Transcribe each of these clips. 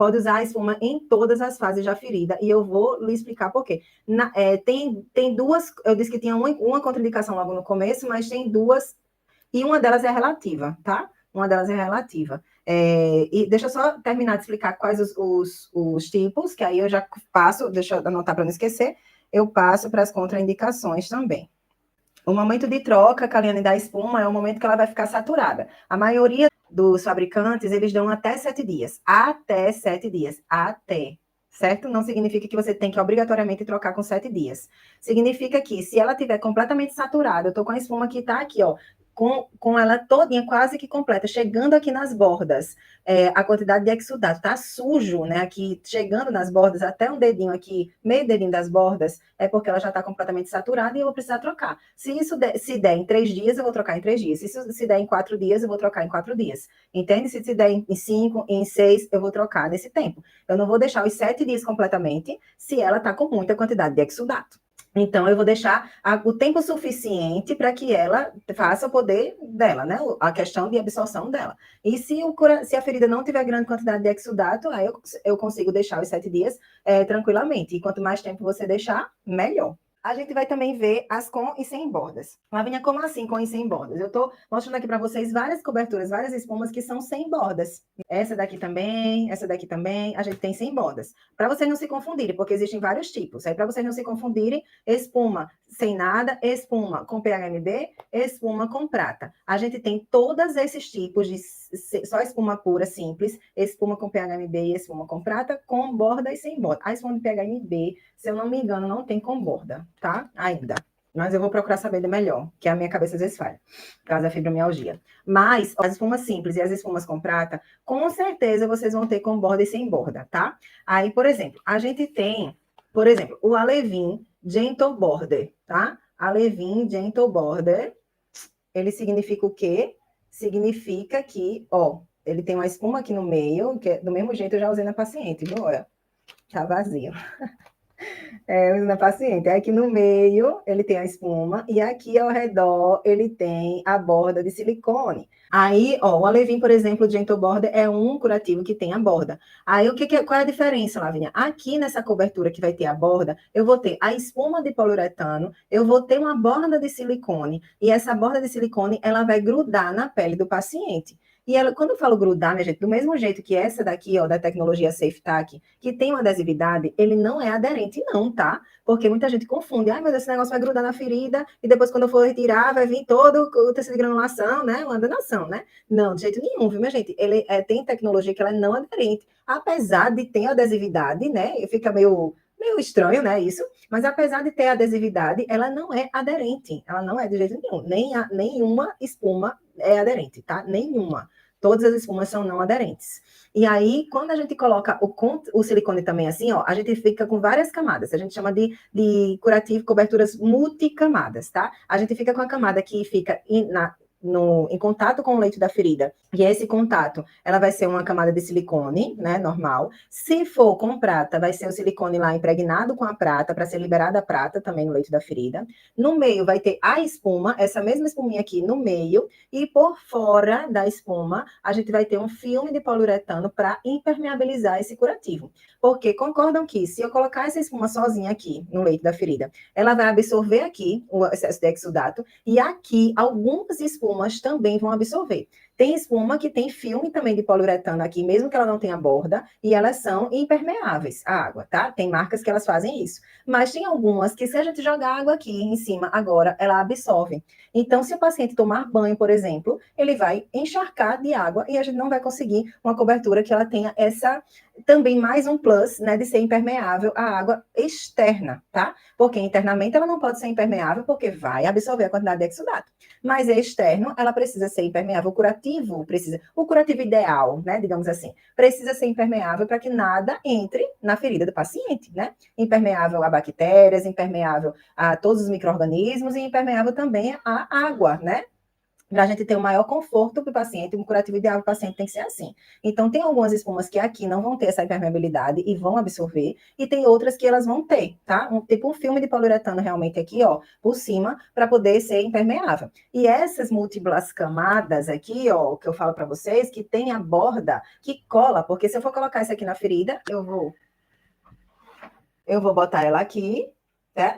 pode usar a espuma em todas as fases da ferida, e eu vou lhe explicar por quê. Tem duas, eu disse que tinha uma contraindicação logo no começo, mas tem duas, e uma delas é relativa, tá? Uma delas é relativa. E deixa eu só terminar de explicar quais os tipos, que aí eu já passo, deixa eu anotar para não esquecer, eu passo para as contraindicações também. O momento de troca, Kaliane, da espuma é o momento que ela vai ficar saturada. A maioria dos fabricantes, eles dão até 7 dias. Até 7 dias. Até. Certo? Não significa que você tem que obrigatoriamente trocar com 7 dias. Significa que, se ela estiver completamente saturada, eu tô com a espuma que tá aqui, ó, com ela todinha quase que completa, chegando aqui nas bordas, a quantidade de exudato tá sujo, né, aqui, chegando nas bordas, até um dedinho aqui, meio dedinho das bordas, é porque ela já está completamente saturada e eu vou precisar trocar. Se der em 3 dias, eu vou trocar em 3 dias. Se der em 4 dias, eu vou trocar em 4 dias. Entende? Se der em 5, em 6, eu vou trocar nesse tempo. Eu não vou deixar os 7 dias completamente se ela está com muita quantidade de exudato. Então, eu vou deixar o tempo suficiente para que ela faça o poder dela, né? A questão de absorção dela. E se a ferida não tiver grande quantidade de exudato, aí eu consigo deixar os 7 dias tranquilamente. E quanto mais tempo você deixar, melhor. A gente vai também ver as com e sem bordas. Lavínia, como assim com e sem bordas? Eu estou mostrando aqui para vocês várias coberturas, várias espumas que são sem bordas. Essa daqui também, a gente tem sem bordas. Para vocês não se confundirem, porque existem vários tipos. Aí, para vocês não se confundirem, espuma sem nada, espuma com PHMB, espuma com prata. A gente tem todos esses tipos de só espuma pura, simples, espuma com PHMB e espuma com prata, com borda e sem borda. A espuma de PHMB, se eu não me engano, não tem com borda, tá? Ainda. Mas eu vou procurar saber melhor, que a minha cabeça às vezes falha, por causa da fibromialgia. Mas as espumas simples e as espumas com prata, com certeza vocês vão ter com borda e sem borda, tá? Aí, por exemplo, a gente tem, por exemplo, o Alevin Gentle Border, tá? Alevin Gentle Border, ele significa o quê? Significa que, ó, ele tem uma espuma aqui no meio, que do mesmo jeito eu já usei na paciente, viu? Olha, tá vazio. Na paciente. Aqui no meio ele tem a espuma e aqui ao redor ele tem a borda de silicone. Aí, ó, o Alevin, por exemplo, o Gentle Border é um curativo que tem a borda. Aí, qual é a diferença, Lavínia? Aqui nessa cobertura que vai ter a borda, eu vou ter a espuma de poliuretano, eu vou ter uma borda de silicone, e essa borda de silicone, ela vai grudar na pele do paciente. E ela, quando eu falo grudar, minha gente, do mesmo jeito que essa daqui, ó, da tecnologia SafeTac, que tem uma adesividade, ele não é aderente, não, tá? Porque muita gente confunde. Ai, meu Deus, esse negócio vai grudar na ferida, e depois, quando eu for retirar, vai vir todo o tecido de granulação, né? Uma danação, né? Não, de jeito nenhum, viu, minha gente? Ele tem tecnologia que ela é não aderente. Apesar de ter adesividade, né? Fica meio estranho, né, isso? Mas apesar de ter adesividade, ela não é aderente. Ela não é de jeito nenhum. Nenhuma espuma é aderente, tá? Nenhuma. Todas as espumas são não aderentes. E aí, quando a gente coloca o silicone também assim, ó, a gente fica com várias camadas. A gente chama de curativo, coberturas multicamadas, tá? A gente fica com a camada que fica em contato com o leito da ferida. E esse contato, ela vai ser uma camada de silicone, né, normal. Se for com prata, vai ser o silicone lá impregnado com a prata, para ser liberada a prata também no leito da ferida. No meio vai ter a espuma, essa mesma espuminha aqui no meio, e por fora da espuma, a gente vai ter um filme de poliuretano para impermeabilizar esse curativo. Porque concordam que, se eu colocar essa espuma sozinha aqui no leito da ferida, ela vai absorver aqui o excesso de exudato, e aqui algumas espumas também vão absorver. Tem espuma que tem filme também de poliuretano aqui, mesmo que ela não tenha borda, e elas são impermeáveis à água, tá? Tem marcas que elas fazem isso. Mas tem algumas que, se a gente jogar água aqui em cima agora, ela absorve. Então, se o paciente tomar banho, por exemplo, ele vai encharcar de água e a gente não vai conseguir uma cobertura que ela tenha essa também mais um plus, né, de ser impermeável à água externa, tá? Porque internamente ela não pode ser impermeável porque vai absorver a quantidade de exudato. Mas externo, ela precisa ser impermeável. O curativo ideal, né, digamos assim, precisa ser impermeável para que nada entre na ferida do paciente, né? Impermeável a bactérias, impermeável a todos os micro-organismos e impermeável também à água, né? para a gente ter o maior conforto para o paciente, um curativo ideal para o paciente tem que ser assim. Então, tem algumas espumas que aqui não vão ter essa impermeabilidade e vão absorver, e tem outras que elas vão ter, tá? Tipo um filme de poliuretano realmente aqui, ó, por cima, para poder ser impermeável. E essas múltiplas camadas aqui, ó, que eu falo para vocês, que tem a borda que cola, porque se eu for colocar isso aqui na ferida, eu vou botar ela aqui,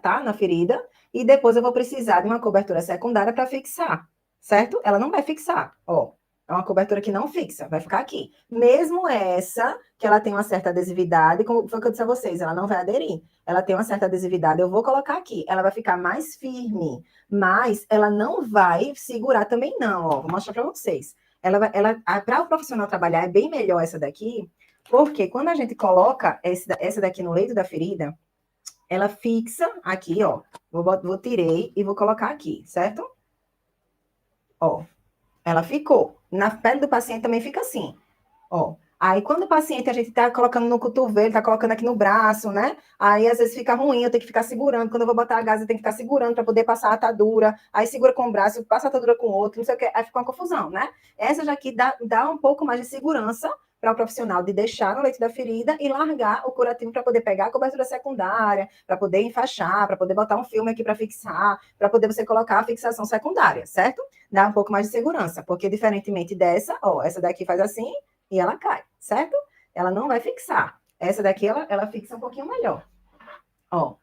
tá? Na ferida, e depois eu vou precisar de uma cobertura secundária para fixar, certo? Ela não vai fixar, ó. É uma cobertura que não fixa, vai ficar aqui. Mesmo essa, que ela tem uma certa adesividade, como foi o que eu disse a vocês, ela não vai aderir. Ela tem uma certa adesividade, eu vou colocar aqui. Ela vai ficar mais firme, mas ela não vai segurar também não, ó. Vou mostrar para vocês. Para o profissional trabalhar, é bem melhor essa daqui, porque quando a gente coloca essa daqui no leito da ferida, ela fixa aqui, ó. Tirei e vou colocar aqui, certo? Ó, ela ficou. Na pele do paciente também fica assim, ó. Aí, quando o paciente a gente tá colocando no cotovelo, tá colocando aqui no braço, né? Aí, às vezes, fica ruim, eu tenho que ficar segurando. Quando eu vou botar a gás, eu tenho que ficar segurando para poder passar a atadura. Aí, segura com um braço, passa a atadura com o outro, não sei o quê. Aí, fica uma confusão, né? Essa já aqui dá um pouco mais de segurança para o profissional de deixar no leito da ferida e largar o curativo para poder pegar a cobertura secundária, para poder enfaixar, para poder botar um filme aqui para fixar, para poder você colocar a fixação secundária, certo? Dá um pouco mais de segurança, porque diferentemente dessa, ó, essa daqui faz assim, e ela cai, certo? Ela não vai fixar. Essa daqui, ela fixa um pouquinho melhor. Ó,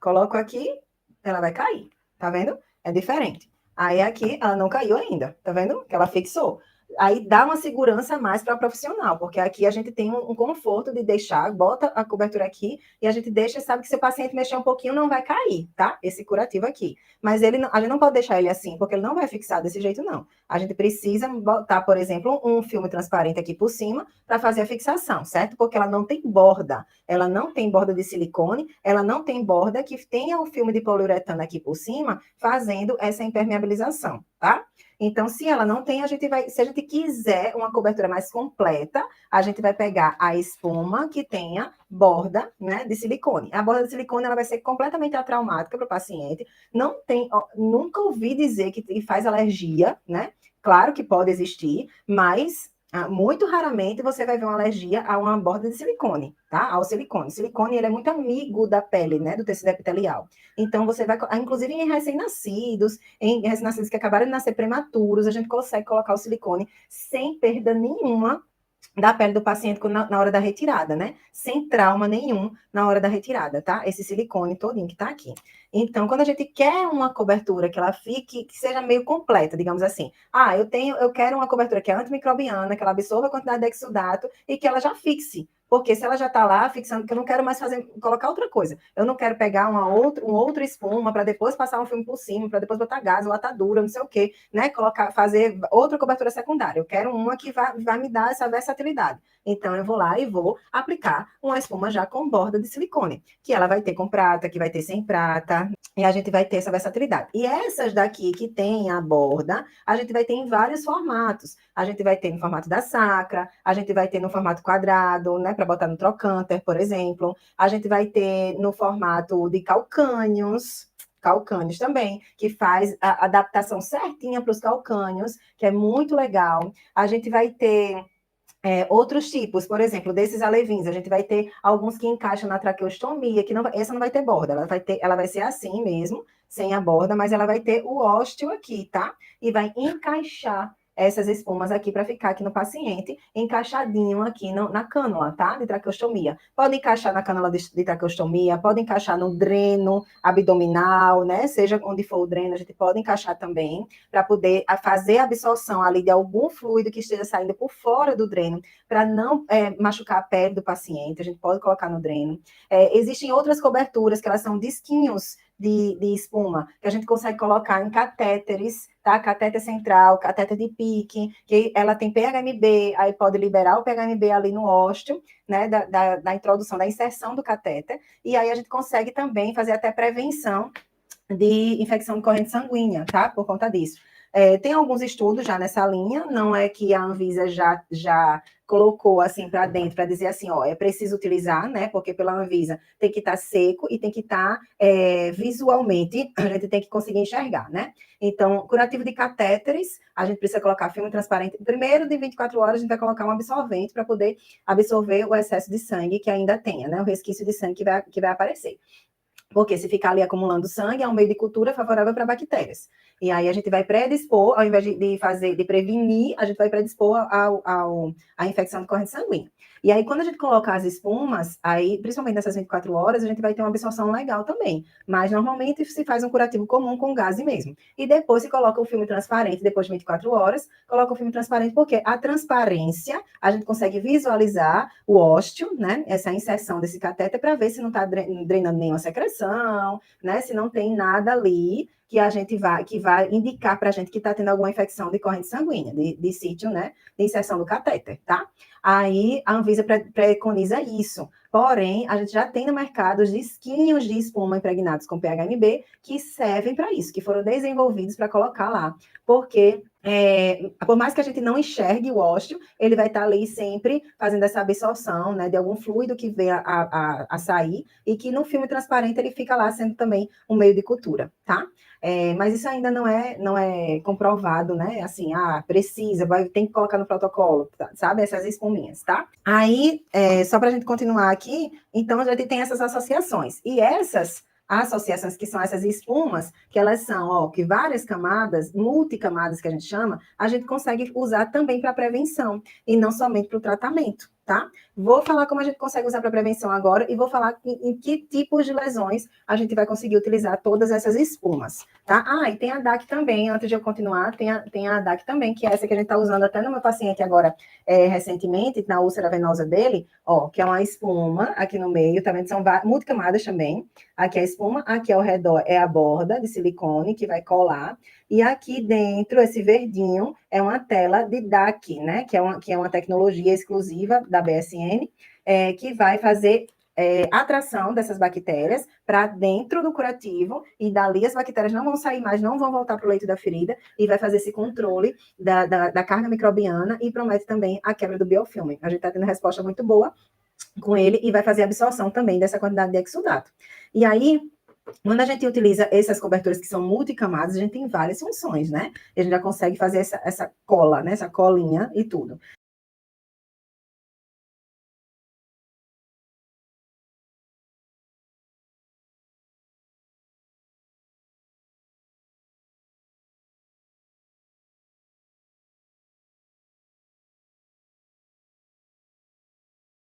coloco aqui, ela vai cair, tá vendo? É diferente. Aí aqui, ela não caiu ainda, tá vendo? Que ela fixou. Aí dá uma segurança a mais para o profissional, porque aqui a gente tem um conforto de deixar, bota a cobertura aqui e a gente deixa, sabe que se o paciente mexer um pouquinho não vai cair, tá? Esse curativo aqui. Mas a gente não pode deixar ele assim, porque ele não vai fixar desse jeito, não. A gente precisa botar, por exemplo, um filme transparente aqui por cima para fazer a fixação, certo? Porque ela não tem borda. Ela não tem borda de silicone, ela não tem borda que tenha o filme de poliuretano aqui por cima, fazendo essa impermeabilização, tá? Então, se ela não tem, se a gente quiser uma cobertura mais completa, a gente vai pegar a espuma que tenha borda, né, de silicone. A borda de silicone, ela vai ser completamente atraumática para o paciente. Não tem, ó, nunca ouvi dizer que faz alergia, né? Claro que pode existir, mas muito raramente você vai ver uma alergia a uma borda de silicone, tá? Ao silicone. O silicone, ele é muito amigo da pele, né? Do tecido epitelial. Então, você vai, inclusive em recém-nascidos, em recém-nascidos que acabaram de nascer prematuros, a gente consegue colocar o silicone sem perda nenhuma da pele do paciente na hora da retirada, né? Sem trauma nenhum na hora da retirada, tá? Esse silicone todinho que tá aqui. Então, quando a gente quer uma cobertura que ela fique, que seja meio completa, digamos assim. Eu quero uma cobertura que é antimicrobiana, que ela absorva a quantidade de exudato e que ela já fixe. Porque se ela já está lá fixando, que eu não quero mais colocar outra coisa. Eu não quero pegar um outro espuma para depois passar um filme por cima, para depois botar gás, ou atadura, não sei o quê, né? Fazer outra cobertura secundária. Eu quero uma que vai me dar essa versatilidade. Então, eu vou lá e vou aplicar uma espuma já com borda de silicone, que ela vai ter com prata, que vai ter sem prata, e a gente vai ter essa versatilidade. E essas daqui que tem a borda, a gente vai ter em vários formatos. A gente vai ter no formato da sacra, a gente vai ter no formato quadrado, né, para botar no trocânter, por exemplo. A gente vai ter no formato de calcânios também, que faz a adaptação certinha para os calcânios, que é muito legal. A gente vai ter outros tipos, por exemplo, desses alevinhos, a gente vai ter alguns que encaixam na traqueostomia, essa não vai ter borda, ela vai ser assim mesmo, sem a borda, mas ela vai ter o ósteo aqui, tá? E vai encaixar essas espumas aqui para ficar aqui no paciente, encaixadinho aqui na cânula, tá? De traqueostomia. Pode encaixar na cânula de traqueostomia, pode encaixar no dreno abdominal, né? Seja onde for o dreno, a gente pode encaixar também, para poder fazer a absorção ali de algum fluido que esteja saindo por fora do dreno, para não machucar a pele do paciente, a gente pode colocar no dreno. Existem outras coberturas que elas são disquinhos de espuma, que a gente consegue colocar em catéteres, tá? Catéter central, catéter de pique, que ela tem PHMB, aí pode liberar o PHMB ali no ósteo, né? Da introdução, da inserção do catéter, e aí a gente consegue também fazer até prevenção de infecção de corrente sanguínea, tá? Por conta disso. Tem alguns estudos já nessa linha, não é que a Anvisa já colocou assim para dentro para dizer assim, ó, é preciso utilizar, né? Porque pela Anvisa tem que estar seco e tem que estar visualmente, a gente tem que conseguir enxergar, né? Então, curativo de catéteres, a gente precisa colocar filme transparente. Primeiro, de 24 horas, a gente vai colocar um absorvente para poder absorver o excesso de sangue que ainda tenha, né? O resquício de sangue que vai aparecer. Porque se ficar ali acumulando sangue, é um meio de cultura favorável para bactérias. E aí a gente vai predispor, ao invés de prevenir, a gente vai predispor à infecção de corrente sanguínea. E aí, quando a gente coloca as espumas, aí, principalmente nessas 24 horas, a gente vai ter uma absorção legal também. Mas normalmente se faz um curativo comum com gás mesmo. E depois se coloca o filme transparente, depois de 24 horas, coloca o filme transparente, porque a transparência, a gente consegue visualizar o ósteo, né? Essa inserção desse catéter, para ver se não está drenando nenhuma secreção, né? Se não tem nada ali que vai indicar para a gente que está tendo alguma infecção de corrente sanguínea, de sítio, né? De inserção do catéter, tá? Aí a Anvisa preconiza isso. Porém, a gente já tem no mercado os disquinhos de espuma impregnados com PHMB que servem para isso, que foram desenvolvidos para colocar lá. Porque, por mais que a gente não enxergue o ósseo, ele vai estar ali sempre fazendo essa absorção, né, de algum fluido que venha a sair, e que no filme transparente ele fica lá sendo também um meio de cultura, tá? Mas isso ainda não é comprovado, né? Assim, precisa, tem que colocar no protocolo, tá? Sabe? Essas espuminhas, tá? Aí, só para a gente continuar aqui, então a gente tem essas associações. E essas associações, que são essas espumas, que elas são, ó, que várias camadas, multicamadas que a gente chama, a gente consegue usar também para prevenção, e não somente para o tratamento, tá? Vou falar como a gente consegue usar para prevenção agora, e vou falar em que tipos de lesões a gente vai conseguir utilizar todas essas espumas, tá? E tem a DAC também, antes de eu continuar, tem a DAC também, que é essa que a gente está usando até no meu paciente agora, recentemente, na úlcera venosa dele, ó, que é uma espuma aqui no meio, tá vendo? São multicamadas também. Aqui é a espuma, aqui ao redor é a borda de silicone que vai colar, e aqui dentro, esse verdinho, é uma tela de DAC, né? Que é uma tecnologia exclusiva da BSN, que vai fazer atração dessas bactérias para dentro do curativo, e dali as bactérias não vão sair mais, não vão voltar para o leito da ferida, e vai fazer esse controle da carga microbiana, e promete também a quebra do biofilme. A gente está tendo resposta muito boa com ele, e vai fazer a absorção também dessa quantidade de exudato. E aí, quando a gente utiliza essas coberturas que são multicamadas, a gente tem várias funções, né? E a gente já consegue fazer essa cola, né? Essa colinha e tudo.